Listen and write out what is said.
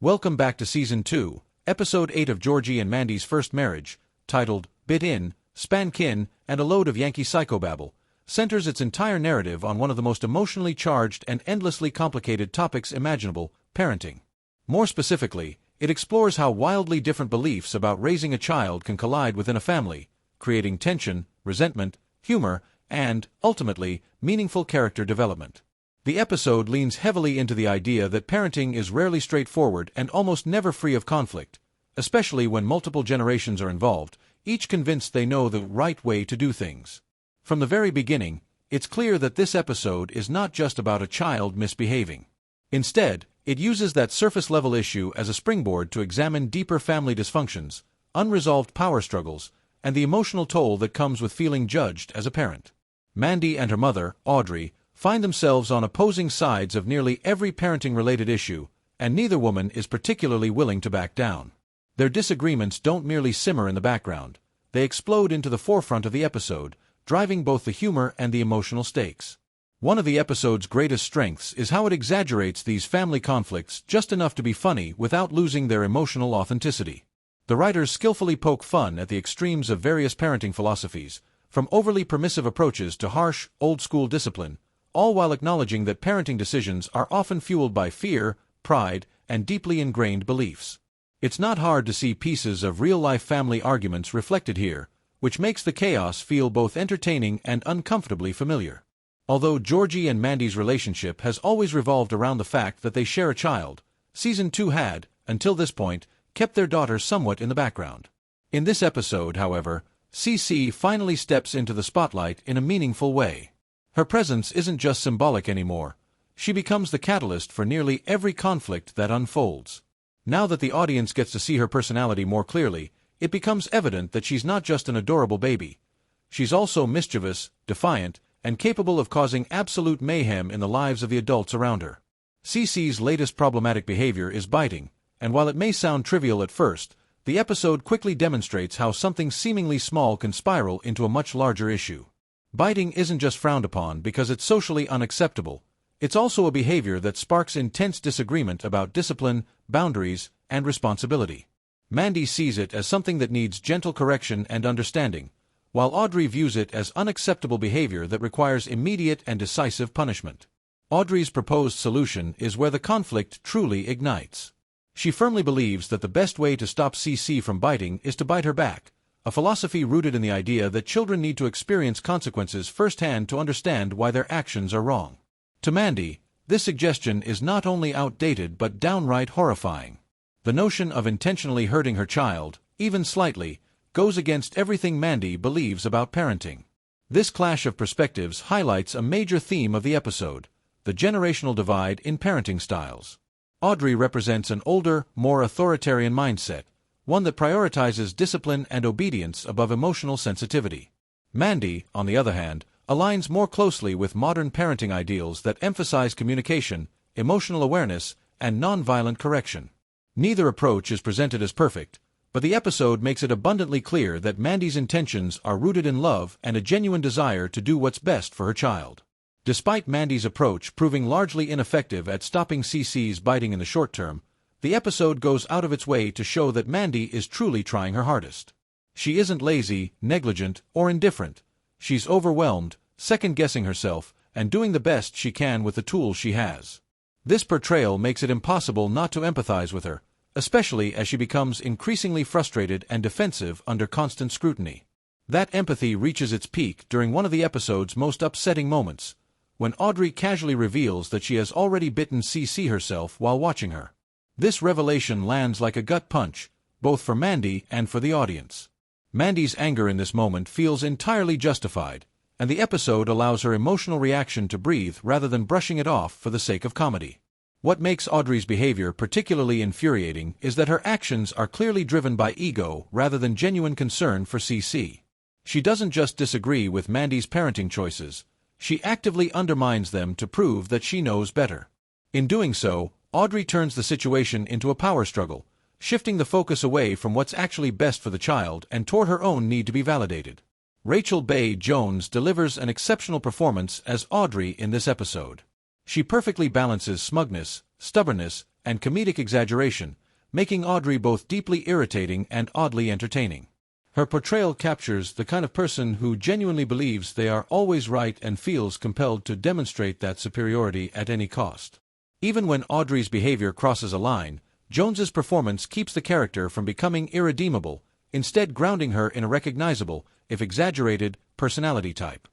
Welcome back to Season 2, Episode 8 of Georgie and Mandy's First Marriage, titled Bitin, Spankin, and a Load of Yankee Psychobabble, centers its entire narrative on one of the most emotionally charged and endlessly complicated topics imaginable, parenting. More specifically, it explores how wildly different beliefs about raising a child can collide within a family, creating tension, resentment, humor, and, ultimately, meaningful character development. The episode leans heavily into the idea that parenting is rarely straightforward and almost never free of conflict, especially when multiple generations are involved, each convinced they know the right way to do things. From the very beginning, it's clear that this episode is not just about a child misbehaving. Instead, it uses that surface-level issue as a springboard to examine deeper family dysfunctions, unresolved power struggles, and the emotional toll that comes with feeling judged as a parent. Mandy and her mother, Audrey, find themselves on opposing sides of nearly every parenting-related issue, and neither woman is particularly willing to back down. Their disagreements don't merely simmer in the background, they explode into the forefront of the episode, driving both the humor and the emotional stakes. One of the episode's greatest strengths is how it exaggerates these family conflicts just enough to be funny without losing their emotional authenticity. The writers skillfully poke fun at the extremes of various parenting philosophies, from overly permissive approaches to harsh, old-school discipline, all while acknowledging that parenting decisions are often fueled by fear, pride, and deeply ingrained beliefs. It's not hard to see pieces of real-life family arguments reflected here, which makes the chaos feel both entertaining and uncomfortably familiar. Although Georgie and Mandy's relationship has always revolved around the fact that they share a child, Season 2 had, until this point, kept their daughter somewhat in the background. In this episode, however, CC finally steps into the spotlight in a meaningful way. Her presence isn't just symbolic anymore. She becomes the catalyst for nearly every conflict that unfolds. Now that the audience gets to see her personality more clearly, it becomes evident that she's not just an adorable baby. She's also mischievous, defiant, and capable of causing absolute mayhem in the lives of the adults around her. CC's latest problematic behavior is biting, and while it may sound trivial at first, the episode quickly demonstrates how something seemingly small can spiral into a much larger issue. Biting isn't just frowned upon because it's socially unacceptable, it's also a behavior that sparks intense disagreement about discipline, boundaries, and responsibility. Mandy sees it as something that needs gentle correction and understanding, while Audrey views it as unacceptable behavior that requires immediate and decisive punishment. Audrey's proposed solution is where the conflict truly ignites. She firmly believes that the best way to stop CC from biting is to bite her back, a philosophy rooted in the idea that children need to experience consequences firsthand to understand why their actions are wrong. To Mandy, this suggestion is not only outdated but downright horrifying. The notion of intentionally hurting her child, even slightly, goes against everything Mandy believes about parenting. This clash of perspectives highlights a major theme of the episode, the generational divide in parenting styles. Audrey represents an older, more authoritarian mindset, one that prioritizes discipline and obedience above emotional sensitivity. Mandy, on the other hand, aligns more closely with modern parenting ideals that emphasize communication, emotional awareness, and nonviolent correction. Neither approach is presented as perfect, but the episode makes it abundantly clear that Mandy's intentions are rooted in love and a genuine desire to do what's best for her child. Despite Mandy's approach proving largely ineffective at stopping CC's biting in the short term, the episode goes out of its way to show that Mandy is truly trying her hardest. She isn't lazy, negligent, or indifferent. She's overwhelmed, second-guessing herself, and doing the best she can with the tools she has. This portrayal makes it impossible not to empathize with her, especially as she becomes increasingly frustrated and defensive under constant scrutiny. That empathy reaches its peak during one of the episode's most upsetting moments, when Audrey casually reveals that she has already bitten CC herself while watching her. This revelation lands like a gut punch, both for Mandy and for the audience. Mandy's anger in this moment feels entirely justified, and the episode allows her emotional reaction to breathe rather than brushing it off for the sake of comedy. What makes Audrey's behavior particularly infuriating is that her actions are clearly driven by ego rather than genuine concern for CC. She doesn't just disagree with Mandy's parenting choices, she actively undermines them to prove that she knows better. In doing so, Audrey turns the situation into a power struggle, shifting the focus away from what's actually best for the child and toward her own need to be validated. Rachel Bay Jones delivers an exceptional performance as Audrey in this episode. She perfectly balances smugness, stubbornness, and comedic exaggeration, making Audrey both deeply irritating and oddly entertaining. Her portrayal captures the kind of person who genuinely believes they are always right and feels compelled to demonstrate that superiority at any cost. Even when Audrey's behavior crosses a line, Jones's performance keeps the character from becoming irredeemable, instead grounding her in a recognizable, if exaggerated, personality type.